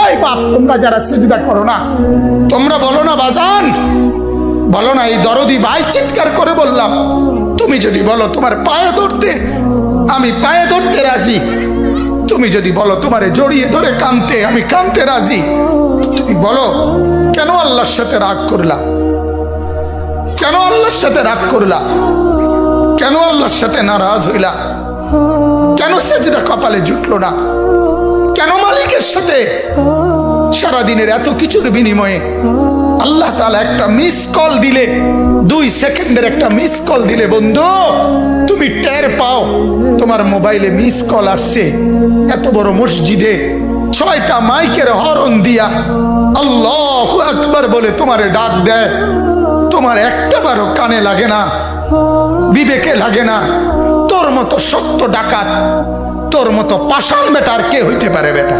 এই বাপ, তোমরা যারা সিজদা করো না, তোমরা বলো না বাজান, বলো না এই দরদি ভাই চিৎকার করে বললাম, তুমি যদি বলো তোমার পায়ে ধরতে, আমি পায়ে ধরতে রাজি। তুমি যদি বলো তোমারে জড়িয়ে ধরে কাঁদতে, আমি কাঁদতে রাজি। তুমি বলো কেন আল্লাহর সাথে রাগ করলা? কেন আল্লাহর সাথে রাগ করলা? কেন আল্লাহর সাথে নারাজ হইলা? কেন সিজদা কপালে জুটলো না? কেন মালিকের সাথে সারাদিনের এত কিছুর বিনিময়ে আল্লাহ তাআলা একটা মিস কল দিলে, 2 সেকেন্ডের একটা মিস কল দিলে বন্ধু তুমি টের পাও তোমার মোবাইলে মিস কল আসছে, এত বড় মসজিদে 6টা মাইকের হরন দিয়া আল্লাহু আকবার বলে তোমারে ডাক দেয়, তোমার একটাবারও কানে লাগে না, বিবেকে লাগে না। তোর মতো শক্ত ডাকাত, তোর মতো পাষাণ বেটার কে হইতে পারে বেটা?